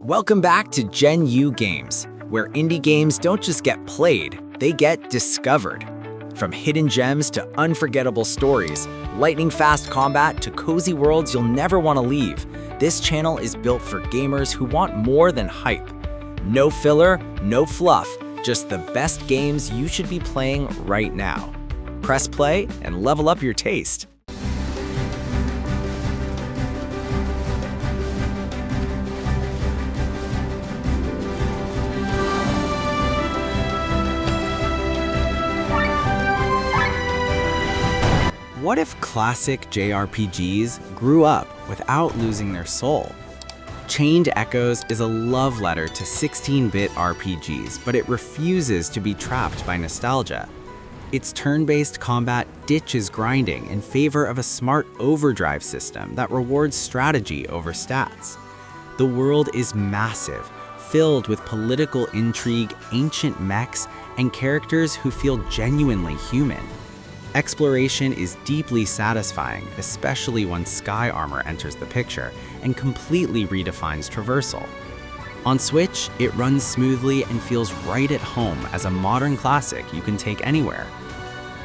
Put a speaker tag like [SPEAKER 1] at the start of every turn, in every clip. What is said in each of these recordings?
[SPEAKER 1] Welcome back to Gen U Games, where indie games don't just get played, they get discovered. From hidden gems to unforgettable stories, lightning-fast combat to cozy worlds you'll never want to leave, this channel is built for gamers who want more than hype. No filler, no fluff, just the best games you should be playing right now. Press play and level up your taste. What if classic JRPGs grew up without losing their soul? Chained Echoes is a love letter to 16-bit RPGs, but it refuses to be trapped by nostalgia. Its turn-based combat ditches grinding in favor of a smart overdrive system that rewards strategy over stats. The world is massive, filled with political intrigue, ancient mechs, and characters who feel genuinely human. Exploration is deeply satisfying, especially when sky armor enters the picture and completely redefines traversal. On Switch, it runs smoothly and feels right at home as a modern classic you can take anywhere.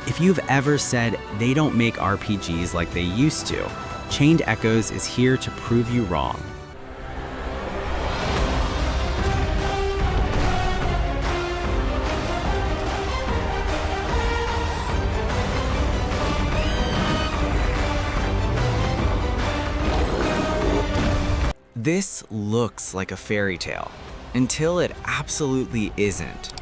[SPEAKER 1] If you've ever said they don't make RPGs like they used to, Chained Echoes is here to prove you wrong. This looks like a fairy tale, until it absolutely isn't.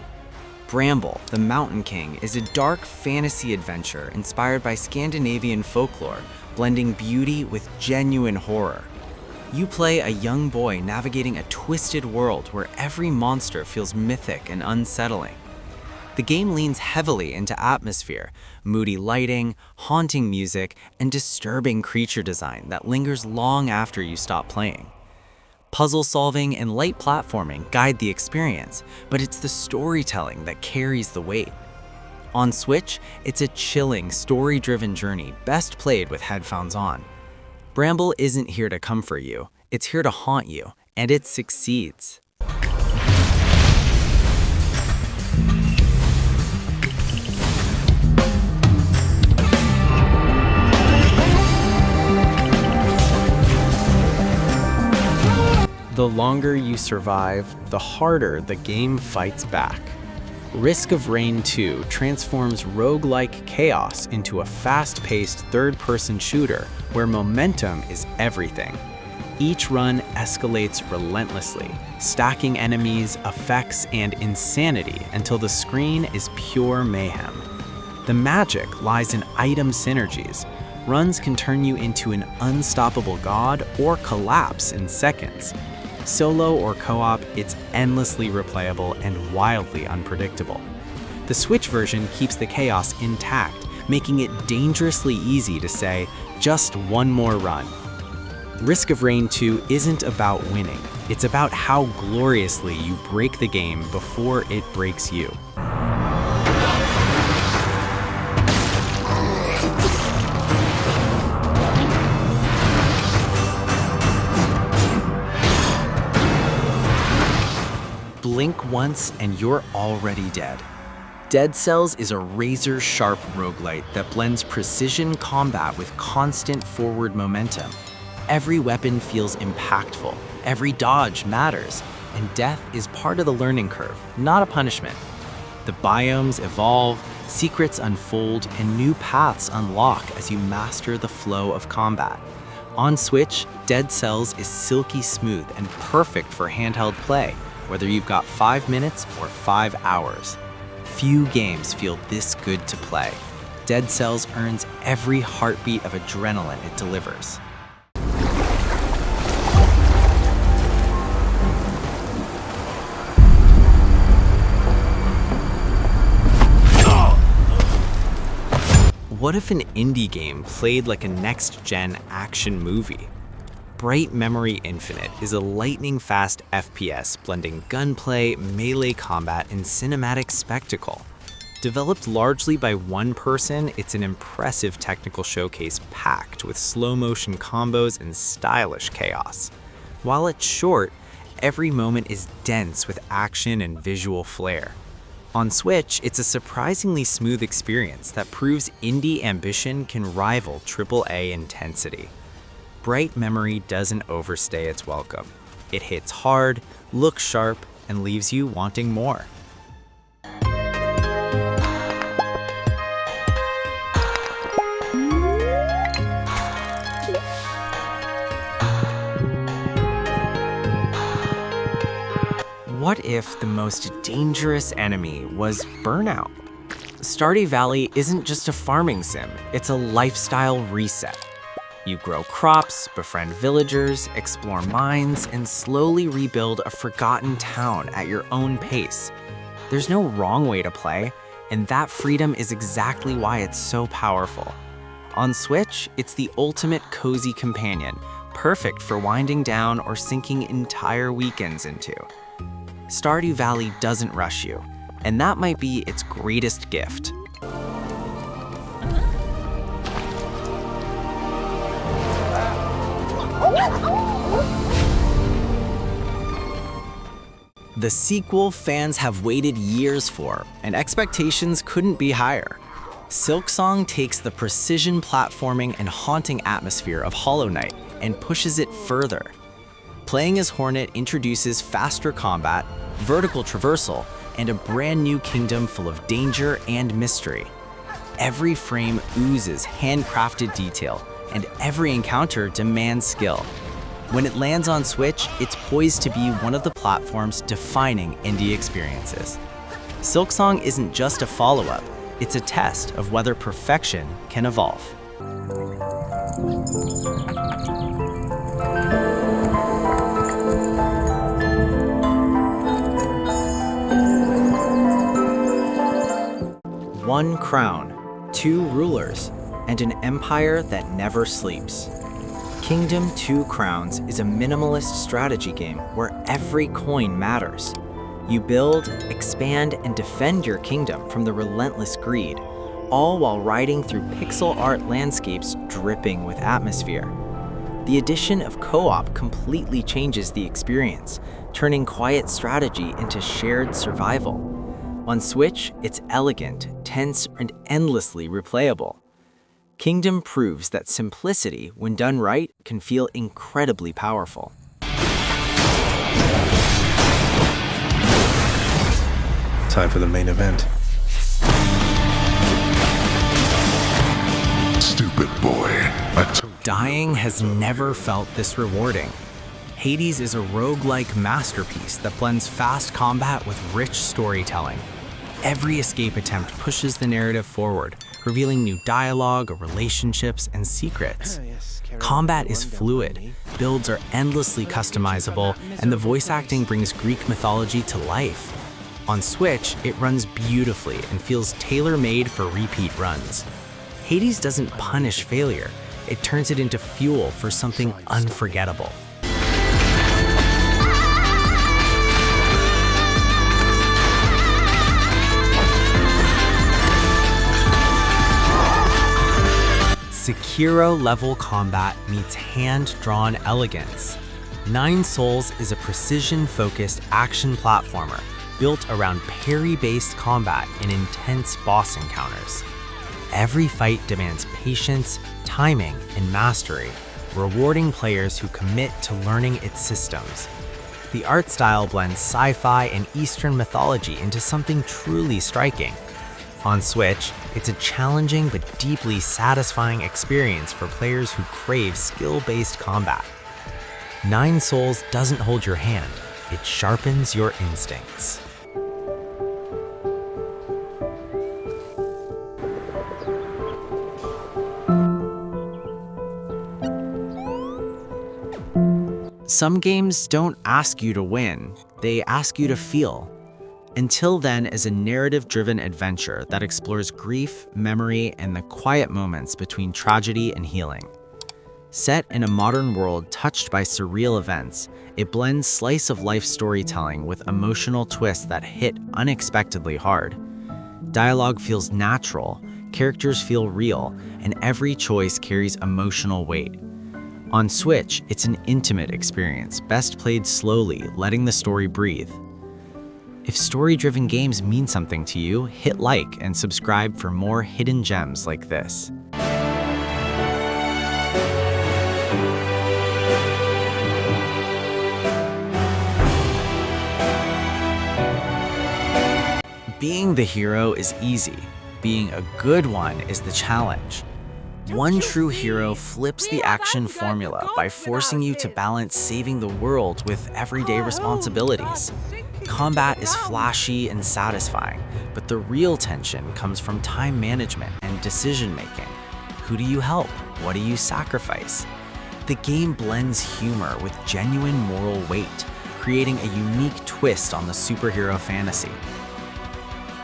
[SPEAKER 1] Bramble, the Mountain King, is a dark fantasy adventure inspired by Scandinavian folklore, blending beauty with genuine horror. You play a young boy navigating a twisted world where every monster feels mythic and unsettling. The game leans heavily into atmosphere, moody lighting, haunting music, and disturbing creature design that lingers long after you stop playing. Puzzle solving and light platforming guide the experience, but it's the storytelling that carries the weight. On Switch, it's a chilling, story-driven journey best played with headphones on. Bramble isn't here to comfort you, it's here to haunt you, and it succeeds. The longer you survive, the harder the game fights back. Risk of Rain 2 transforms roguelike chaos into a fast-paced third-person shooter where momentum is everything. Each run escalates relentlessly, stacking enemies, effects, and insanity until the screen is pure mayhem. The magic lies in item synergies. Runs can turn you into an unstoppable god or collapse in seconds. Solo or co-op, it's endlessly replayable and wildly unpredictable. The Switch version keeps the chaos intact, making it dangerously easy to say, just one more run. Risk of Rain 2 isn't about winning, it's about how gloriously you break the game before it breaks you. Blink once and you're already dead. Dead Cells is a razor-sharp roguelite that blends precision combat with constant forward momentum. Every weapon feels impactful, every dodge matters, and death is part of the learning curve, not a punishment. The biomes evolve, secrets unfold, and new paths unlock as you master the flow of combat. On Switch, Dead Cells is silky smooth and perfect for handheld play, whether you've got 5 minutes or 5 hours. Few games feel this good to play. Dead Cells earns every heartbeat of adrenaline it delivers. What if an indie game played like a next-gen action movie? Bright Memory Infinite is a lightning-fast FPS blending gunplay, melee combat, and cinematic spectacle. Developed largely by one person, it's an impressive technical showcase packed with slow-motion combos and stylish chaos. While it's short,
[SPEAKER 2] Every moment is dense with action and visual flair. On Switch, it's a surprisingly smooth experience that proves indie ambition can rival AAA intensity. Bright Memory doesn't overstay its welcome. It hits hard, looks sharp, and leaves you wanting more. What if the most dangerous enemy was burnout? Stardew Valley isn't just a farming sim, it's a lifestyle reset. You grow crops, befriend villagers, explore mines, and slowly rebuild a forgotten town at your own pace. There's no wrong way to play, and that freedom is exactly why it's so powerful. On Switch, it's the ultimate cozy companion, perfect for winding down or sinking entire weekends into. Stardew Valley doesn't rush you, and that might be its greatest gift. The sequel fans have waited years for, and expectations couldn't be higher. Silksong takes the precision platforming and haunting atmosphere of Hollow Knight and pushes it further. Playing as Hornet introduces faster combat, vertical traversal, and a brand new kingdom full of danger and mystery. Every frame oozes handcrafted detail, and every encounter demands skill. When it lands on Switch, it's poised to be one of the platform's defining indie experiences. Silksong isn't just a follow-up, it's a test of whether perfection can evolve. One crown, two rulers, and an empire that never sleeps. Kingdom Two Crowns is a minimalist strategy game where every coin matters. You build, expand, and defend your kingdom from the relentless greed, all while riding through pixel art landscapes dripping with atmosphere. The addition of co-op completely changes the experience, turning quiet strategy into shared survival. On Switch, it's elegant, tense, and endlessly replayable. Kingdom proves that simplicity, when done right, can feel incredibly powerful.
[SPEAKER 3] Time for the main event.
[SPEAKER 4] Stupid boy.
[SPEAKER 2] Dying has never felt this rewarding. Hades is a roguelike masterpiece that blends fast combat with rich storytelling. Every escape attempt pushes the narrative forward, revealing new dialogue, relationships, and secrets. Combat is fluid, builds are endlessly customizable, and the voice acting brings Greek mythology to life. On Switch, it runs beautifully and feels tailor-made for repeat runs. Hades doesn't punish failure, it turns it into fuel for something unforgettable. Sekiro-level combat meets hand-drawn elegance. Nine Souls is a precision-focused action platformer built around parry-based combat and intense boss encounters. Every fight demands patience, timing, and mastery, rewarding players who commit to learning its systems. The art style blends sci-fi and Eastern mythology into something truly striking. On Switch, it's a challenging but deeply satisfying experience for players who crave skill-based combat. Nine Souls doesn't hold your hand, it sharpens your instincts. Some games don't ask you to win, they ask you to feel. Until Then is a narrative-driven adventure that explores grief, memory, and the quiet moments between tragedy and healing. Set in a modern world touched by surreal events, it blends slice-of-life storytelling with emotional twists that hit unexpectedly hard. Dialogue feels natural, characters feel real, and every choice carries emotional weight. On Switch, it's an intimate experience, best played slowly, letting the story breathe. If story-driven games mean something to you, hit like and subscribe for more hidden gems like this. Being the hero is easy. Being a good one is the challenge. One true hero flips the action formula by forcing you to balance saving the world with everyday responsibilities. Combat is flashy and satisfying, but the real tension comes from time management and decision-making. Who do you help? What do you sacrifice? The game blends humor with genuine moral weight, creating a unique twist on the superhero fantasy.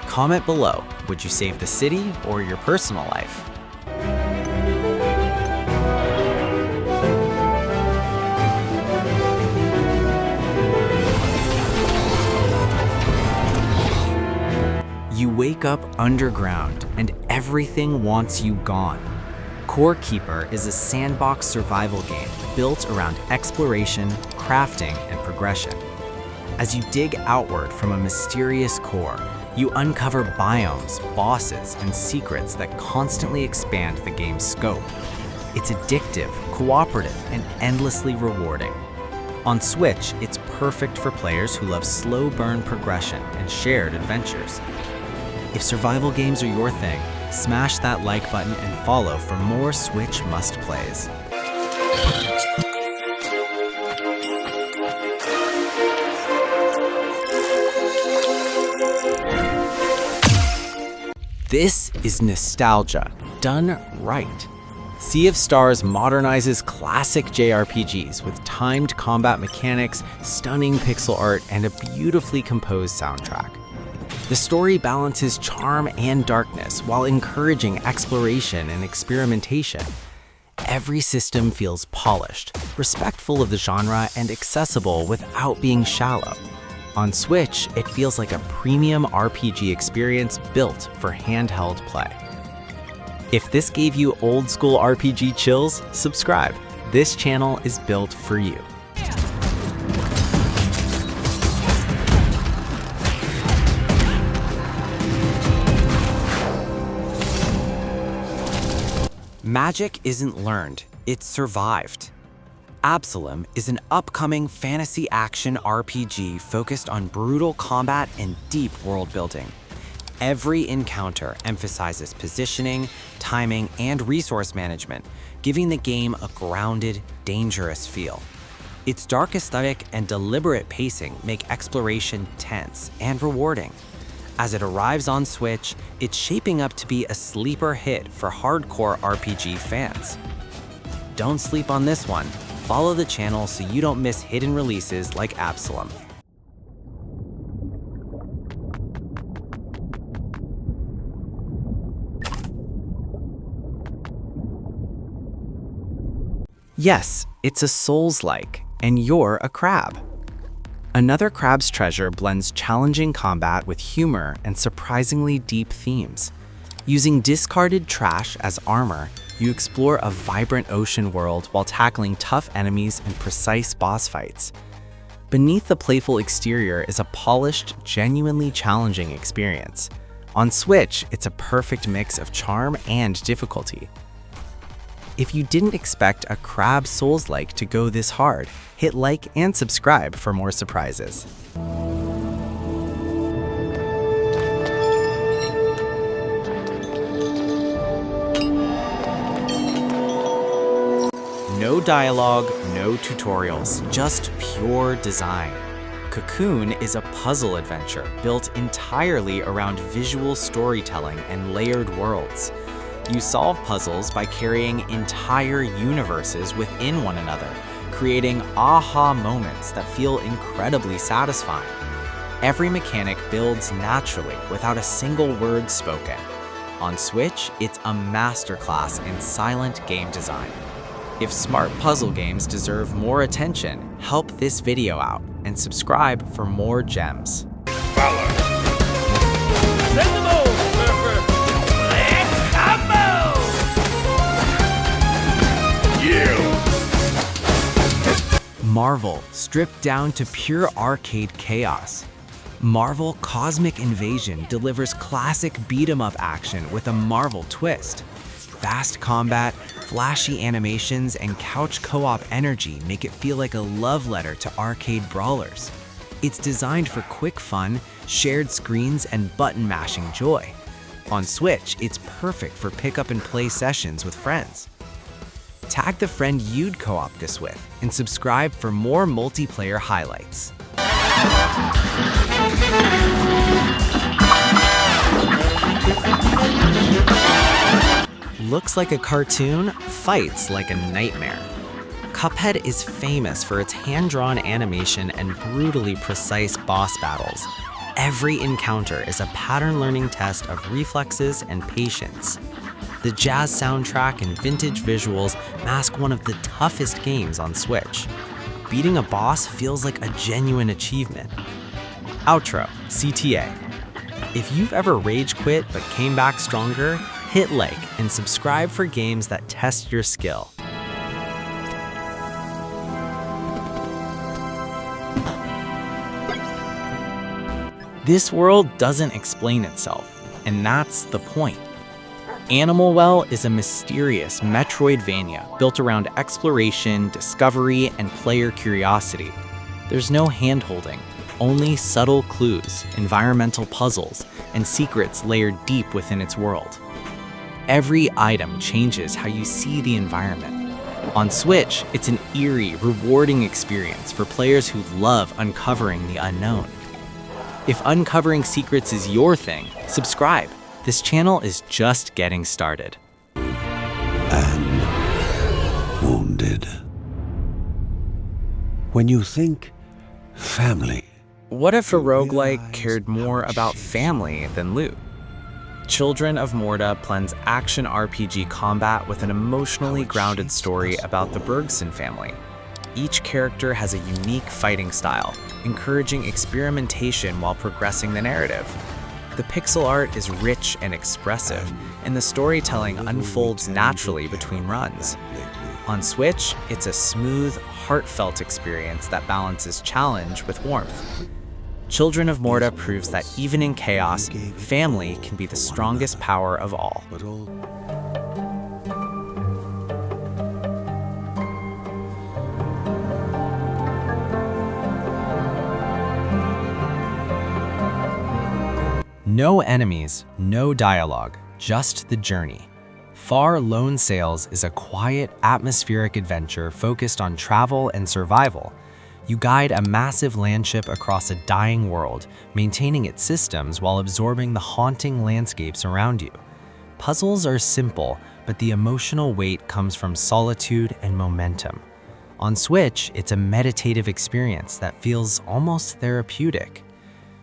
[SPEAKER 2] Comment below, would you save the city or your personal life? You wake up underground and everything wants you gone. Core Keeper is a sandbox survival game built around exploration, crafting, and progression. As you dig outward from a mysterious core, you uncover biomes, bosses, and secrets that constantly expand the game's scope. It's addictive, cooperative, and endlessly rewarding. On Switch, it's perfect for players who love slow burn progression and shared adventures. If survival games are your thing, smash that like button and follow for more Switch must-plays. This is nostalgia, done right. Sea of Stars modernizes classic JRPGs with timed combat mechanics, stunning pixel art, and a beautifully composed soundtrack. The story balances charm and darkness while encouraging exploration and experimentation. Every system feels polished, respectful of the genre, and accessible without being shallow. On Switch, it feels like a premium RPG experience built for handheld play. If this gave you old school RPG chills, subscribe. This channel is built for you. Magic isn't learned, it's survived. Absolum is an upcoming fantasy action RPG focused on brutal combat and deep world building. Every encounter emphasizes positioning, timing, and resource management, giving the game a grounded, dangerous feel. Its dark aesthetic and deliberate pacing make exploration tense and rewarding. As it arrives on Switch, it's shaping up to be a sleeper hit for hardcore RPG fans. Don't sleep on this one. Follow the channel so you don't miss hidden releases like Absolum. Yes, it's a Souls-like, and you're a crab. Another Crab's Treasure blends challenging combat with humor and surprisingly deep themes. Using discarded trash as armor, you explore a vibrant ocean world while tackling tough enemies and precise boss fights. Beneath the playful exterior is a polished, genuinely challenging experience. On Switch, it's a perfect mix of charm and difficulty. If you didn't expect a Crab Souls-like to go this hard, hit like and subscribe for more surprises. No dialogue, no tutorials, just pure design. COCOON is a puzzle adventure built entirely around visual storytelling and layered worlds. You solve puzzles by carrying entire universes within one another, creating aha moments that feel incredibly satisfying. Every mechanic builds naturally without a single word spoken. On Switch, it's a masterclass in silent game design. If smart puzzle games deserve more attention, help this video out and subscribe for more gems. Marvel, stripped down to pure arcade chaos. Marvel Cosmic Invasion delivers classic beat-em-up action with a Marvel twist. Fast combat, flashy animations, and couch co-op energy make it feel like a love letter to arcade brawlers. It's designed for quick fun, shared screens, and button-mashing joy. On Switch, it's perfect for pick-up-and-play sessions with friends. Tag the friend you'd co-op this with, and subscribe for more multiplayer highlights. Looks like a cartoon, fights like a nightmare. Cuphead is famous for its hand-drawn animation and brutally precise boss battles. Every encounter is a pattern-learning test of reflexes and patience. The jazz soundtrack and vintage visuals mask one of the toughest games on Switch. Beating a boss feels like a genuine achievement. Outro, CTA. If you've ever rage quit but came back stronger, hit like and subscribe for games that test your skill. This world doesn't explain itself, and that's the point. Animal Well is a mysterious metroidvania built around exploration, discovery, and player curiosity. There's no hand-holding, only subtle clues, environmental puzzles, and secrets layered deep within its world. Every item changes how you see the environment. On Switch, it's an eerie, rewarding experience for players who love uncovering the unknown. If uncovering secrets is your thing, subscribe. This channel is just getting started.
[SPEAKER 4] And wounded. When you think family.
[SPEAKER 2] What if a roguelike cared more about family than loot? Children of Morta blends action RPG combat with an emotionally grounded story about the Bergson family. Each character has a unique fighting style, encouraging experimentation while progressing the narrative. The pixel art is rich and expressive, and the storytelling unfolds naturally between runs. On Switch, it's a smooth, heartfelt experience that balances challenge with warmth. Children of Morta proves that even in chaos, family can be the strongest power of all. No enemies, no dialogue, just the journey. Far Lone Sails is a quiet, atmospheric adventure focused on travel and survival. You guide a massive landship across a dying world, maintaining its systems while absorbing the haunting landscapes around you. Puzzles are simple, but the emotional weight comes from solitude and momentum. On Switch, it's a meditative experience that feels almost therapeutic.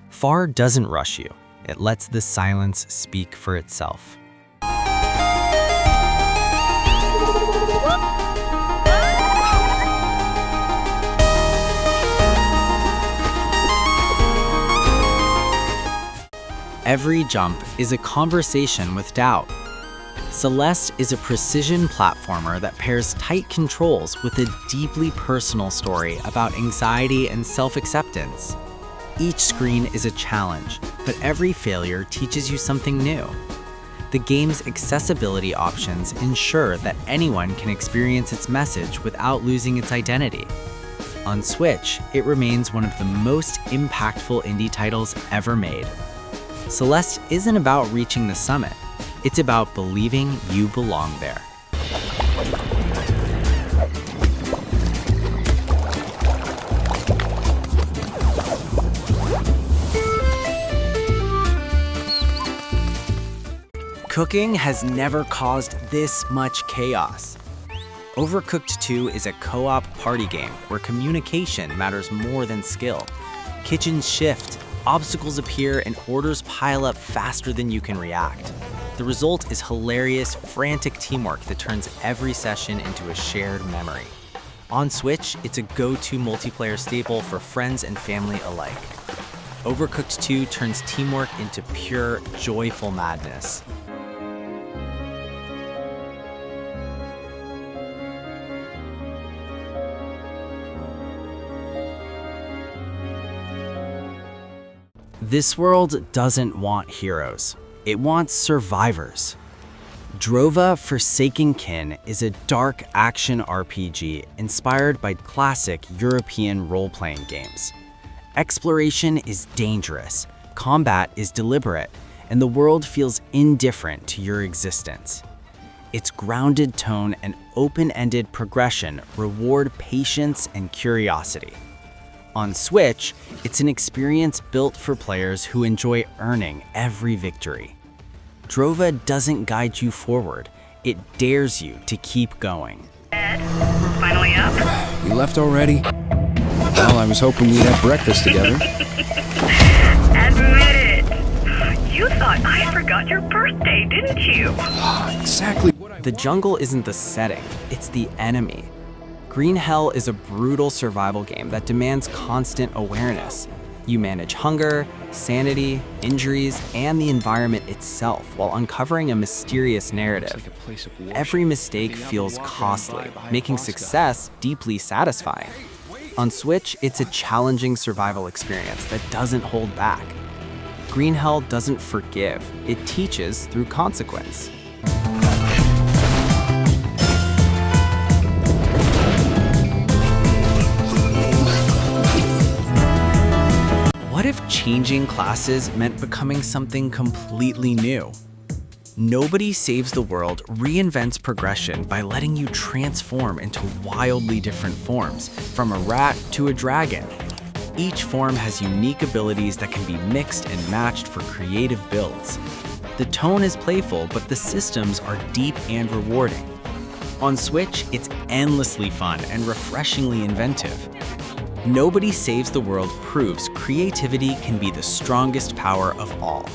[SPEAKER 2] Far doesn't rush you. It lets the silence speak for itself. Every jump is a conversation with doubt. Celeste is a precision platformer that pairs tight controls with a deeply personal story about anxiety and self-acceptance. Each screen is a challenge, but every failure teaches you something new. The game's accessibility options ensure that anyone can experience its message without losing its identity. On Switch, it remains one of the most impactful indie titles ever made. Celeste isn't about reaching the summit, it's about believing you belong there. Cooking has never caused this much chaos. Overcooked 2 is a co-op party game where communication matters more than skill. Kitchens shift, obstacles appear, and orders pile up faster than you can react. The result is hilarious, frantic teamwork that turns every session into a shared memory. On Switch, it's a go-to multiplayer staple for friends and family alike. Overcooked 2 turns teamwork into pure, joyful madness.
[SPEAKER 1] This world doesn't want heroes. It wants survivors. Drova Forsaken Kin is a dark action RPG inspired by classic European role-playing games. Exploration is dangerous, combat is deliberate, and the world feels indifferent to your existence. Its grounded tone and open-ended progression reward patience and curiosity. On Switch, it's an experience built for players who enjoy earning every victory. Drova doesn't guide you forward, it dares you to keep going.
[SPEAKER 5] Ed, we're finally up.
[SPEAKER 6] You left already? Well, I was hoping we'd have breakfast together.
[SPEAKER 5] Admit it. You thought I forgot your birthday, didn't you?
[SPEAKER 6] Exactly what
[SPEAKER 1] The jungle isn't the setting, it's the enemy. Green Hell is a brutal survival game that demands constant awareness. You manage hunger, sanity, injuries, and the environment itself while uncovering a mysterious narrative. Every mistake feels costly, making success deeply satisfying. On Switch, it's a challenging survival experience that doesn't hold back. Green Hell doesn't forgive, it teaches through consequence. What if changing classes meant becoming something completely new? Nobody Saves the World reinvents progression by letting you transform into wildly different forms, from a rat to a dragon. Each form has unique abilities that can be mixed and matched for creative builds. The tone is playful, but the systems are deep and rewarding. On Switch, it's endlessly fun and refreshingly inventive. Nobody Saves the World proves creativity can be the strongest power of all.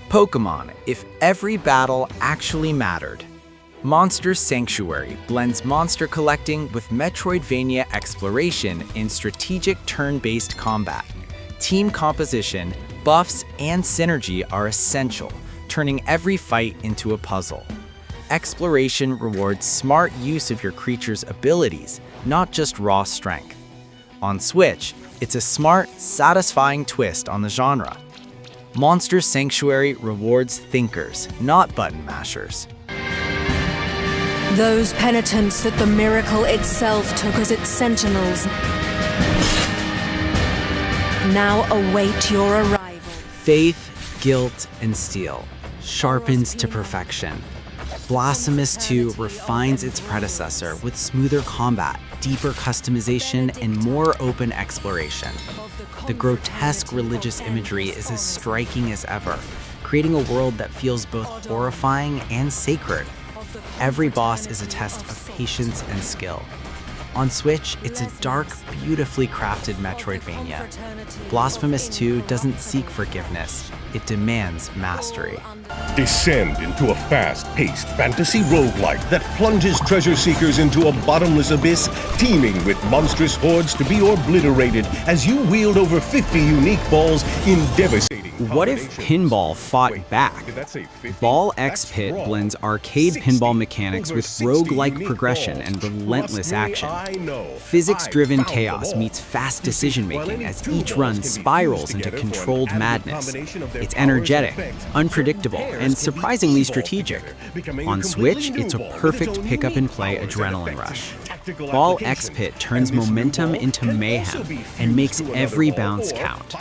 [SPEAKER 1] Pokemon, if every battle actually mattered. Monster Sanctuary blends monster collecting with Metroidvania exploration in strategic turn-based combat. Team composition, buffs, and synergy are essential, turning every fight into a puzzle. Exploration rewards smart use of your creature's abilities, not just raw strength. On Switch, it's a smart, satisfying twist on the genre. Monster Sanctuary rewards thinkers, not button mashers.
[SPEAKER 7] Those penitents that the miracle itself took as its sentinels now await your arrival.
[SPEAKER 1] Faith, guilt, and steel, sharpens to perfection. Blasphemous 2 refines its predecessor with smoother combat, deeper customization, and more open exploration. The grotesque religious imagery is as striking as ever, creating a world that feels both horrifying and sacred. Every boss is a test of patience and skill. On Switch, it's a dark, beautifully crafted Metroidvania. Blasphemous 2 doesn't seek forgiveness, it demands mastery.
[SPEAKER 8] Descend into a fast-paced fantasy roguelike that plunges treasure seekers into a bottomless abyss teeming with monstrous hordes to be obliterated as you wield over 50 unique balls in devastating
[SPEAKER 1] What if pinball fought back? Ball X Pit blends arcade pinball mechanics with roguelike progression and relentless action. Physics-driven chaos meets fast decision-making as each run spirals into controlled madness. It's energetic, unpredictable, and surprisingly strategic. On Switch, it's a perfect pick-up-and-play adrenaline rush. Ball X Pit turns momentum into mayhem and makes every bounce count.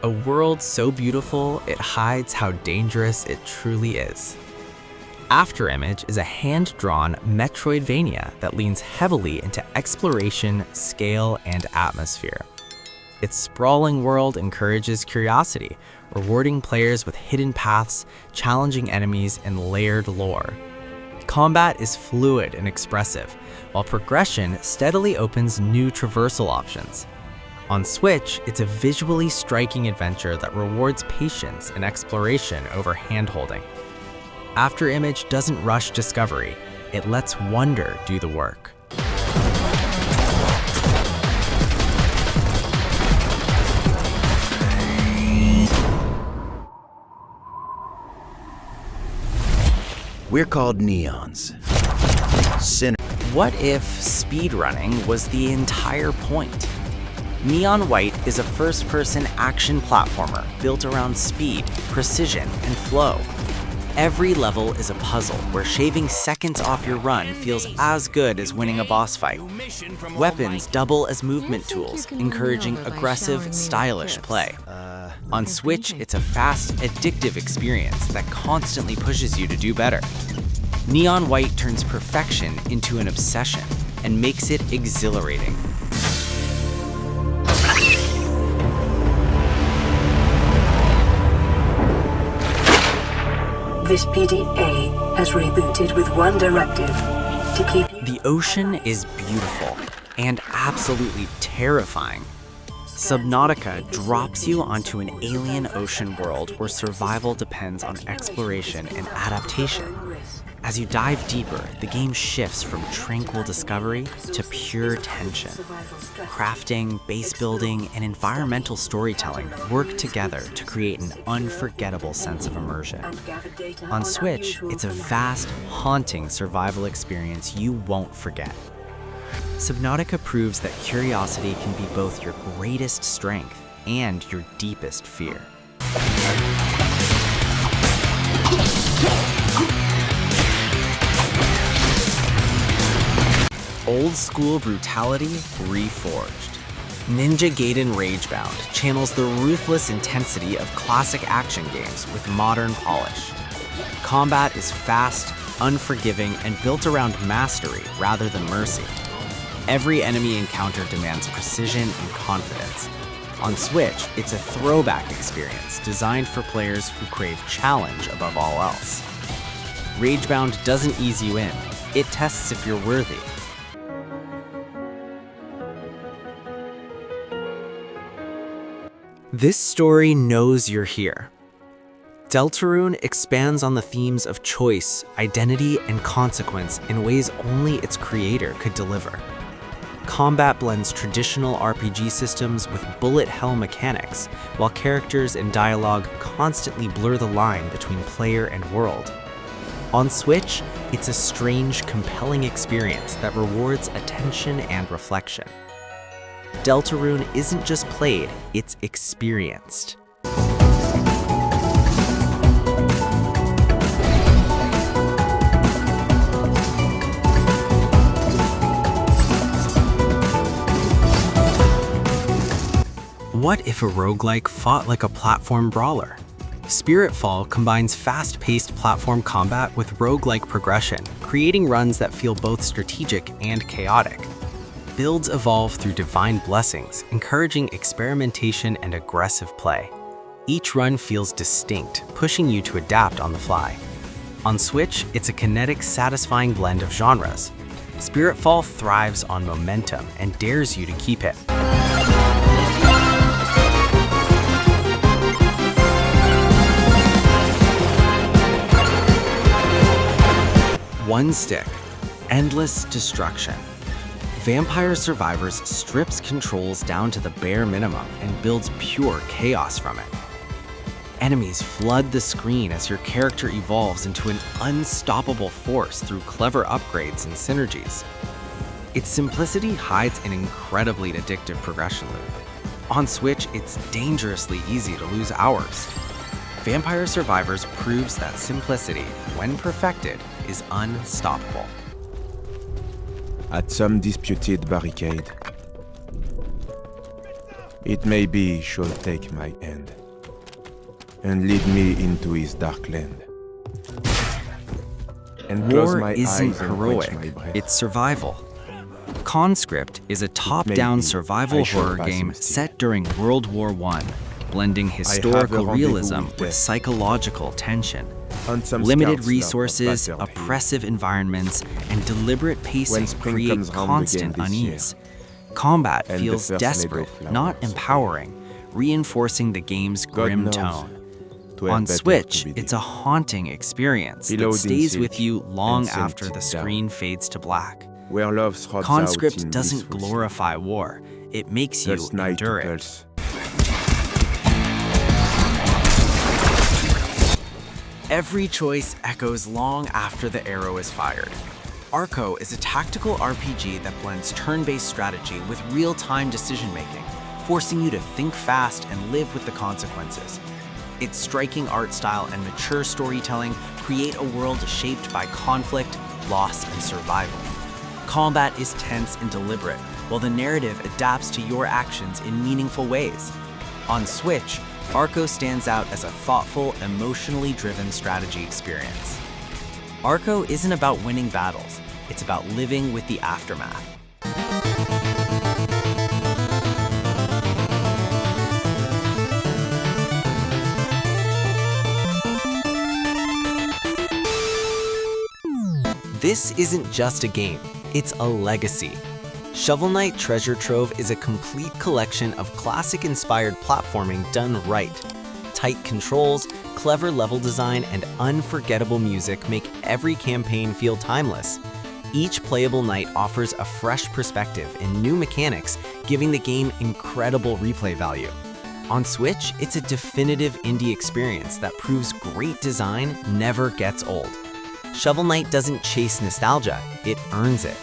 [SPEAKER 1] A world so beautiful, it hides how dangerous it truly is. Afterimage is a hand-drawn Metroidvania that leans heavily into exploration, scale, and atmosphere. Its sprawling world encourages curiosity, rewarding players with hidden paths, challenging enemies, and layered lore. Combat is fluid and expressive, while progression steadily opens new traversal options. On Switch, it's a visually striking adventure that rewards patience and exploration over hand-holding. Afterimage doesn't rush discovery, it lets wonder do the work.
[SPEAKER 9] We're called neons.
[SPEAKER 2] What if speedrunning was the entire point? Neon White is a first-person action platformer built around speed, precision, and flow. Every level is a puzzle where shaving seconds off your run feels as good as winning a boss fight. Weapons double as movement tools, encouraging aggressive, stylish play. On Switch, it's a fast, addictive experience that constantly pushes you to do better. Neon White turns perfection into an obsession and makes it exhilarating.
[SPEAKER 10] This PDA has rebooted with one directive to keep you.
[SPEAKER 2] The ocean is beautiful and absolutely terrifying. Subnautica drops you onto an alien ocean world where survival depends on exploration and adaptation. As you dive deeper, the game shifts from tranquil discovery to pure tension. Crafting, base building, and environmental storytelling work together to create an unforgettable sense of immersion. On Switch, it's a vast, haunting survival experience you won't forget. Subnautica proves that curiosity can be both your greatest strength and your deepest fear. Old school brutality reforged. Ninja Gaiden Ragebound channels the ruthless intensity of classic action games with modern polish. Combat is fast, unforgiving, and built around mastery rather than mercy. Every enemy encounter demands precision and confidence. On Switch, it's a throwback experience designed for players who crave challenge above all else. Ragebound doesn't ease you in, it tests if you're worthy. This story knows you're here. Deltarune expands on the themes of choice, identity, and consequence in ways only its creator could deliver. Combat blends traditional RPG systems with bullet hell mechanics, while characters and dialogue constantly blur the line between player and world. On Switch, it's a strange, compelling experience that rewards attention and reflection. Deltarune isn't just played, it's experienced. What if a roguelike fought like a platform brawler? Spiritfall combines fast-paced platform combat with roguelike progression, creating runs that feel both strategic and chaotic. Builds evolve through divine blessings, encouraging experimentation and aggressive play. Each run feels distinct, pushing you to adapt on the fly. On Switch, it's a kinetic, satisfying blend of genres. Spiritfall thrives on momentum and dares you to keep it. One stick, endless destruction. Vampire Survivors strips controls down to the bare minimum and builds pure chaos from it. Enemies flood the screen as your character evolves into an unstoppable force through clever upgrades and synergies. Its simplicity hides an incredibly addictive progression loop. On Switch, it's dangerously easy to lose hours. Vampire Survivors proves that simplicity, when perfected, is unstoppable.
[SPEAKER 11] At some disputed barricade, it may be shall take my hand and lead me into his dark land. And close
[SPEAKER 2] War
[SPEAKER 11] my
[SPEAKER 2] isn't
[SPEAKER 11] eyes and
[SPEAKER 2] heroic,
[SPEAKER 11] quench my breath.
[SPEAKER 2] it's survival. CONSCRIPT is a top-down
[SPEAKER 11] Maybe
[SPEAKER 2] survival
[SPEAKER 11] I shall
[SPEAKER 2] horror
[SPEAKER 11] pass
[SPEAKER 2] game
[SPEAKER 11] him still.
[SPEAKER 2] set during World War I, blending historical
[SPEAKER 11] rendezvous
[SPEAKER 2] realism
[SPEAKER 11] with
[SPEAKER 2] with
[SPEAKER 11] death.
[SPEAKER 2] psychological tension.
[SPEAKER 11] On some
[SPEAKER 2] Limited
[SPEAKER 11] scouts
[SPEAKER 2] resources,
[SPEAKER 11] love a battlefield.
[SPEAKER 2] oppressive environments, and deliberate pacing
[SPEAKER 11] When spring
[SPEAKER 2] create
[SPEAKER 11] comes round
[SPEAKER 2] constant
[SPEAKER 11] again this year,
[SPEAKER 2] unease. Combat
[SPEAKER 11] and the
[SPEAKER 2] feels
[SPEAKER 11] first
[SPEAKER 2] desperate,
[SPEAKER 11] meadow
[SPEAKER 2] not
[SPEAKER 11] flowers.
[SPEAKER 2] empowering, reinforcing the game's
[SPEAKER 11] God
[SPEAKER 2] grim
[SPEAKER 11] knows,
[SPEAKER 2] tone.
[SPEAKER 11] to have
[SPEAKER 2] On
[SPEAKER 11] better
[SPEAKER 2] Switch,
[SPEAKER 11] activity.
[SPEAKER 2] it's a haunting experience that
[SPEAKER 11] Reloading
[SPEAKER 2] stays with
[SPEAKER 11] Siege
[SPEAKER 2] you long
[SPEAKER 11] and sent
[SPEAKER 2] after the
[SPEAKER 11] down.
[SPEAKER 2] screen fades to black.
[SPEAKER 11] Where love throts out
[SPEAKER 2] Conscript
[SPEAKER 11] in
[SPEAKER 2] doesn't
[SPEAKER 11] blissful
[SPEAKER 2] glorify war, it makes
[SPEAKER 11] sleep.
[SPEAKER 2] you
[SPEAKER 11] First night
[SPEAKER 2] endure
[SPEAKER 11] to
[SPEAKER 2] it.
[SPEAKER 11] pulse.
[SPEAKER 2] Every choice echoes long after the arrow is fired. Arco is a tactical RPG that blends turn-based strategy with real-time decision-making, forcing you to think fast and live with the consequences. Its striking art style and mature storytelling create a world shaped by conflict, loss, and survival. Combat is tense and deliberate, while the narrative adapts to your actions in meaningful ways. On Switch, Arco stands out as a thoughtful, emotionally driven strategy experience. Arco isn't about winning battles, it's about living with the aftermath. This isn't just a game, it's a legacy. Shovel Knight Treasure Trove is a complete collection of classic-inspired platforming done right. Tight controls, clever level design, and unforgettable music make every campaign feel timeless. Each playable night offers a fresh perspective and new mechanics, giving the game incredible replay value. On Switch, it's a definitive indie experience that proves great design never gets old. Shovel Knight doesn't chase nostalgia, it earns it.